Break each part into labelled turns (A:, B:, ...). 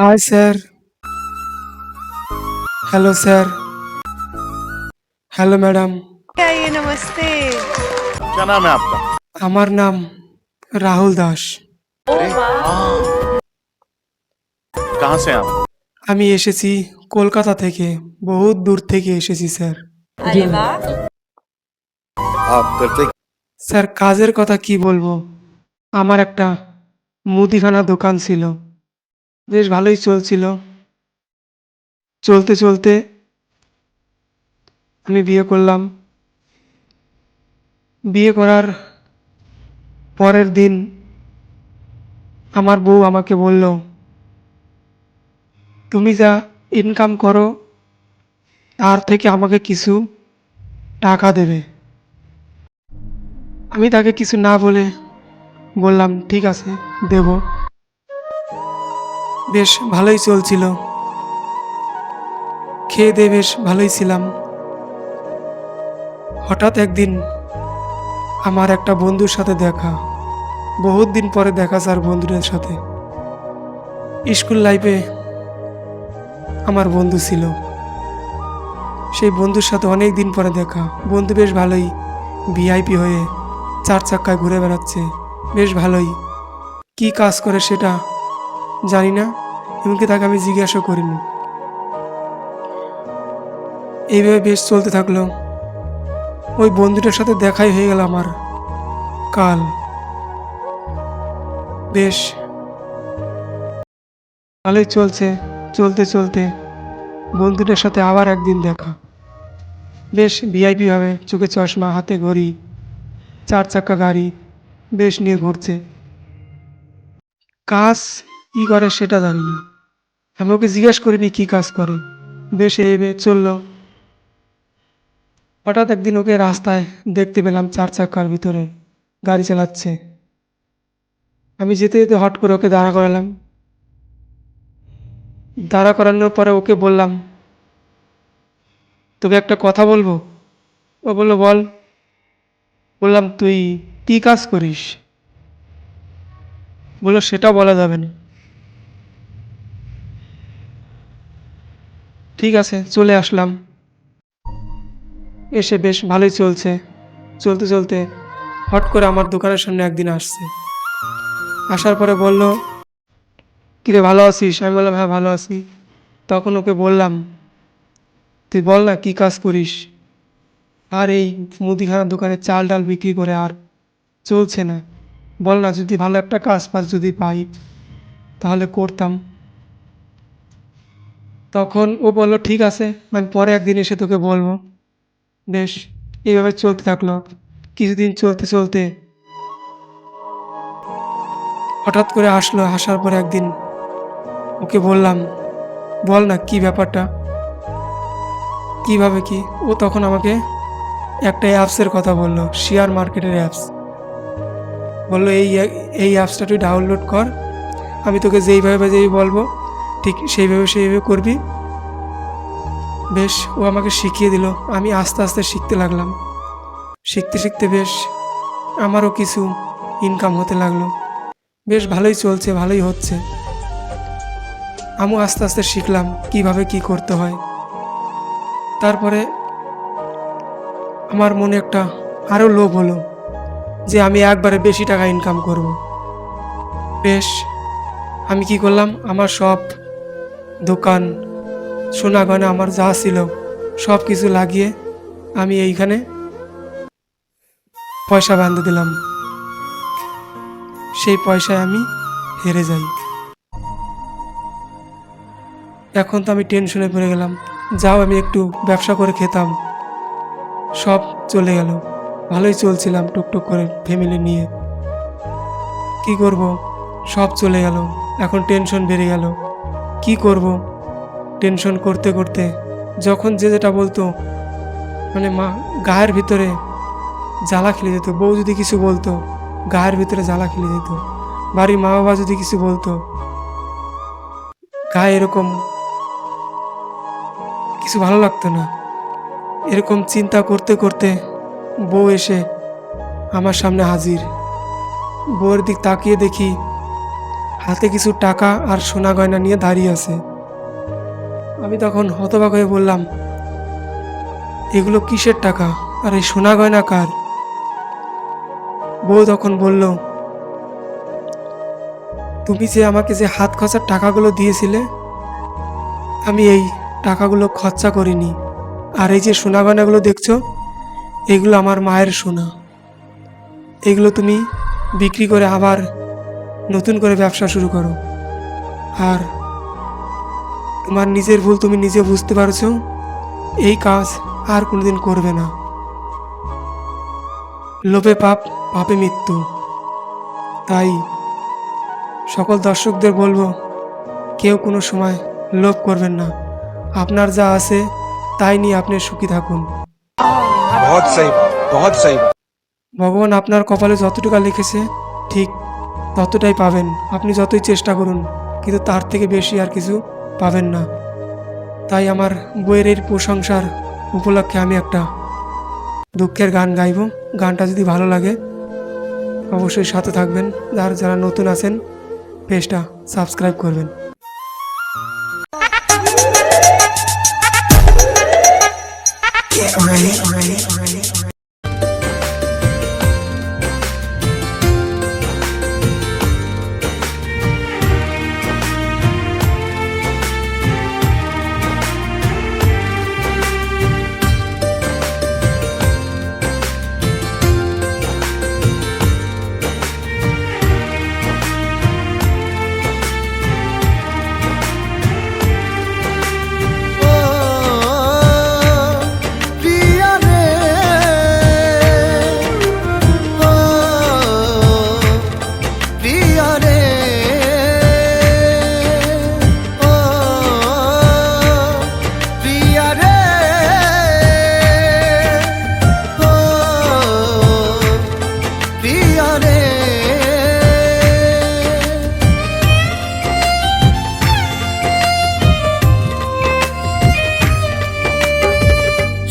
A: Hi sir. Hello sir. Hello madam.
B: आइए, नमस्ते।
C: क्या नाम है आपका?
A: আমার নাম রাহুল দাস।
C: अरे हाँ, कहाँ से हैं आप?
A: আমি এসেছি কলকাতা থেকে, বহুত দূর থেকে এসেছি স্যার।
B: अरे वाह।
C: आप करते
A: স্যার কাজের কথা কি বলবো, আমার একটা মুদিখানা দোকান ছিল, বেশ ভালোই চলছিল। চলতে চলতে আমি বিয়ে করলাম। বিয়ে করার পরের দিন আমার বউ আমাকে বলল, তুমি যা ইনকাম করো তার থেকে আমাকে কিছু টাকা দেবে। আমি তাকে কিছু না বলে বললাম ঠিক আছে, দেব। বেশ ভালোই চলছিল, খেয়ে দিয়ে বেশ ভালোই ছিলাম। হঠাৎ একদিন আমার একটা বন্ধুর সাথে দেখা, বহুত দিন পরে দেখা স্যার বন্ধুদের সাথে। স্কুল লাইফে আমার বন্ধু ছিল, সেই বন্ধুর সাথে অনেক দিন পরে দেখা। বন্ধু বেশ ভালোই ভিআইপি হয়ে চার চাক্কায় ঘুরে বেড়াচ্ছে, বেশ ভালোই। কি কাজ করে সেটা জানি না, এমনকি তাকে আমি জিজ্ঞাসা করিনি। এইভাবে বেশ চলতে থাকলো। ওই বন্ধুটার সাথে দেখাই হয়ে গেল আমার কাল। বেশ ভালোই চলছে, চলতে চলতে বন্ধুটার সাথে আবার একদিন দেখা। বেশ ভিআইপি ভাবে, চোখে চশমা, হাতে ঘড়ি, চার চাক্কা গাড়ি বেশ নিয়ে ঘুরছে। কাজ কি করে সেটা জানি না, আমি ওকে জিজ্ঞেস করিনি কি কাজ করে। বেশ এইভাবে চললো। হঠাৎ একদিন ওকে রাস্তায় দেখতে পেলাম চার চাক্কার ভিতরে গাড়ি চালাচ্ছে। আমি যেতে যেতে হট করে ওকে দাঁড়া করালাম। দাঁড়া করানোর পরে ওকে বললাম, তোকে একটা কথা বলবো। ও বললো বল। বললাম তুই কী কাজ করিস? বললো সেটা বলা যাবে না। ঠিক আছে, চলে আসলাম। এসে বেশ ভালোই চলছে। চলতে চলতে হট করে আমার দোকানের সামনে একদিন আসছে। আসার পরে বলল, কিরে ভালো আছিস? আমি বললাম হ্যাঁ ভালো আছি। তখন ওকে বললাম, তুই বল না কী কাজ করিস? আর এই মুদিখানার দোকানে চাল ডাল বিক্রি করে আর চলছে না, বল না যদি ভালো একটা কাজ পাস যদি পাই তাহলে করতাম। তখন ও বলল ঠিক আছে, আমি পরে একদিন এসে তোকে বলবো। বেশ এইভাবে চলতে থাকলো। কিছুদিন চলতে চলতে হঠাৎ করে আসলো। আসার পরে একদিন ওকে বললাম, বল না কি ব্যাপারটা, কিভাবে কি। ও তখন আমাকে একটা অ্যাপসের কথা বললো, শেয়ার মার্কেটের অ্যাপস। বললো এই অ্যাপসটা তুই ডাউনলোড কর, আমি তোকে যেইভাবে যেই বলবো ঠিক সেইভাবে সেইভাবে করবি। বেশ ও আমাকে শিখিয়ে দিল, আমি আস্তে আস্তে শিখতে লাগলাম। শিখতে শিখতে বেশ আমারও কিছু ইনকাম হতে লাগলো। বেশ ভালোই চলছে, ভালোই হচ্ছে। আমিও আস্তে আস্তে শিখলাম কিভাবে কি করতে হয়। তারপরে আমার মনে একটা আরও লোভ হলো যে আমি একবারে বেশি টাকা ইনকাম করব। বেশ আমি কি করলাম, আমার সব দোকান, সোনা গয়না আমার যা ছিল সব কিছু লাগিয়ে আমি এইখানে পয়সা বাঁধে দিলাম। সেই পয়সায় আমি হেরে যাই। এখন তো আমি টেনশনে পড়ে গেলাম। যাও আমি একটু ব্যবসা করে খেতাম, সব চলে গেল। ভালোই চলছিলাম টুকটুক করে ফ্যামিলি নিয়ে। কি করব, সব চলে গেল। এখন টেনশন বেড়ে গেল, কি করব। টেনশন করতে করতে যখন যে যেটা বলতো, মানে মা গায়ের ভিতরে জ্বালা খেলে যেত। বউ যদি কিছু বলতো গায়ের ভিতরে জ্বালা খেলে যেত। বাড়ির মা বাবা যদি কিছু বলতো গায়ে এরকম কিছু ভালো লাগতো না। এরকম চিন্তা করতে করতে বউ এসে আমার সামনে হাজির। বউয়ের দিক তাকিয়ে দেখি হাতে কিছু টাকা আর সোনা গয়না নিয়ে দাঁড়িয়ে আছে। আমি তখন হতবাক হয়ে বললাম, এগুলো কিসের টাকা আর এই সোনা গয়না কার? বউ তখন বলল, তুমি যে আমাকে যে হাত খরচার টাকাগুলো দিয়েছিলে, আমি এই টাকাগুলো খরচা করিনি। আর এই যে সোনা গয়নাগুলো দেখছো, এগুলো আমার মায়ের সোনা। এগুলো তুমি বিক্রি করে আবার নতুন করে ব্যবসা শুরু করো। আর তোমার নিজের ভুল তুমি নিজে বুঝতে পারছো, এই কাজ আর কোনোদিন করবে না। লোভে পাপ, পাপে মৃত্যু। তাই সকল দর্শকদের বলবো, কেউ কোনো সময় লোভ করবেন না। আপনার যা আছে তাই নিয়ে আপনি সুখী থাকুন।
D: बहुत सही बात, बहुत सही बात।
A: ভগবান আপনার কপালে যতটুকু লিখেছে ঠিক ততটাই পাবেন। আপনি যতই চেষ্টা করুন, কিন্তু তার থেকে বেশি আর কিছু পাবেন না। তাই আমার বইয়ের এই প্রশংসার উপলক্ষে আমি একটা দুঃখের গান গাইব। গানটা যদি ভালো লাগে অবশ্যই সাথে থাকবেন। আর যারা নতুন আছেন পেজটা সাবস্ক্রাইব করবেন।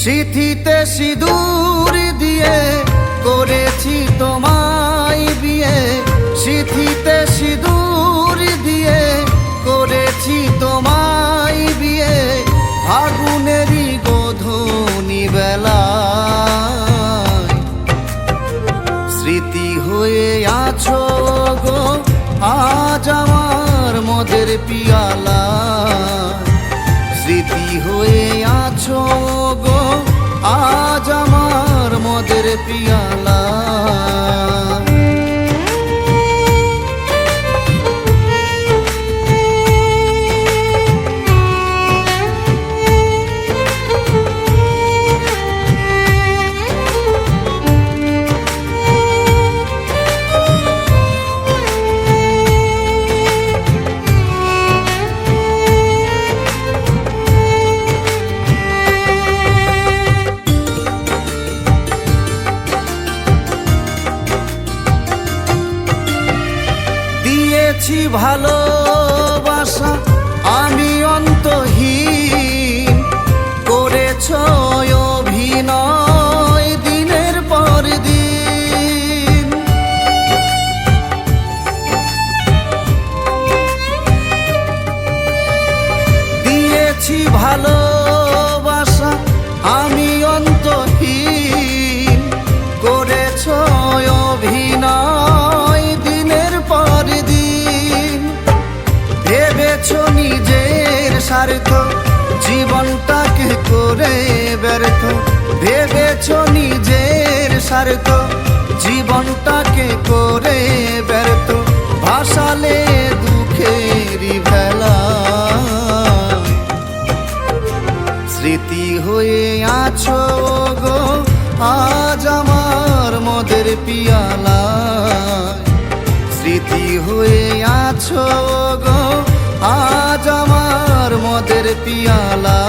E: সিথিতে সিঁদুর দিয়ে করেছি তোমায় বিয়ে, সিথিতে সিঁদুর দিয়ে করেছি তোমায় বিয়ে, আগুনেরই গোধূলি বেলায় স্মৃতি হয়ে আছো গো আজ আমার মদের পিয়ালা, স্মৃতি হয়ে আছো গো আজ আমার মদের পিয়ালা। দিয়েছি ভালোবাসা আমি অন্তহীন, করেছ অভিনয় দিনের পর দিন, দিয়েছি ভালোবাসা আমি অন্তহীন, করেছ অভিনয় দিনের পর দিন, ভেবেছ নিজের স্বার্থ জীবনটাকে করে ব্যর্থ, ভেবেছ নিজের স্বার্থ জীবনটাকে করে ব্যর্থ, ভাসালে দুঃখেরই ভেলা, স্মৃতি হয়ে আছো গো আজ আমার মদের পিয়ালা, স্মৃতি হয়ে আছো গো আজ আমার মদের পিয়ালা।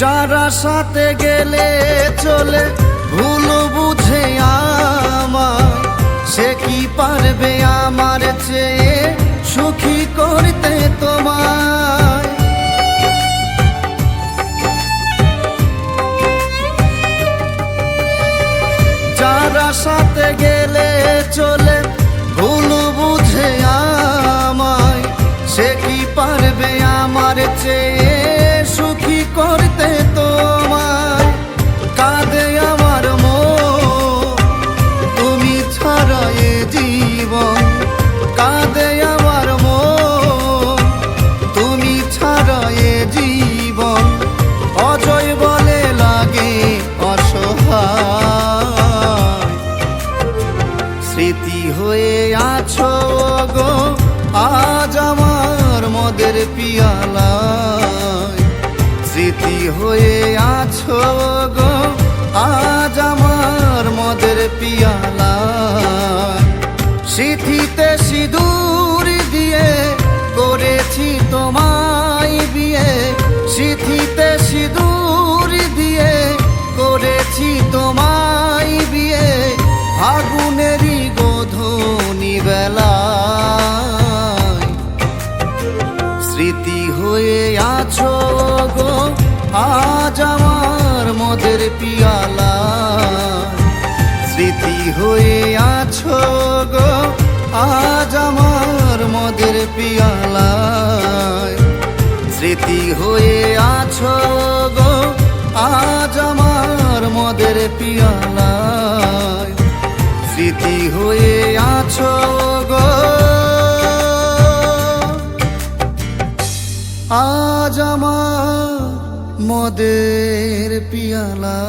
E: যারা সাথে গেলে চলে ভুল বুঝে আমায়, সে কি পারবে আমার চেয়ে সুখী করতে তোমায়। যারা সাথে গেলে চলে ভুল বুঝে আমায়, সে কি পারবে আমার চেয়ে সুখী করতে তোমায়। কাঁদে আমার মন তুমি ছাড়া এ জীবন, কাঁদে আমার মন তুমি ছাড়া এ জীবন। অজয় বলে লাগে অসহায়, স্মৃতি হয়ে আছো গো আজ আমার মদের পিয়ালায়। স্মৃতি হয়ে আছো গো আজ আমার মদের পিয়ালায়। সিঁথিতে সিঁদুর দিয়ে করেছি তোমায় বিয়ে, সিঁথিতে সিঁদুর দিয়ে করেছি তোমায় বিয়ে। আগুনেরই গোধূলি বেলায় স্মৃতি হয়ে আছো গো আজ আমার মদের পিয়ালায়। স্মৃতি হয়ে আছো গো আজ আমার মদের পিয়ালায়। স্মৃতি হয়ে আছো গো আজ আমার মদের পিয়ালায়। স্মৃতি হয়ে আছো গো আজ আমার মদের পিয়ালা।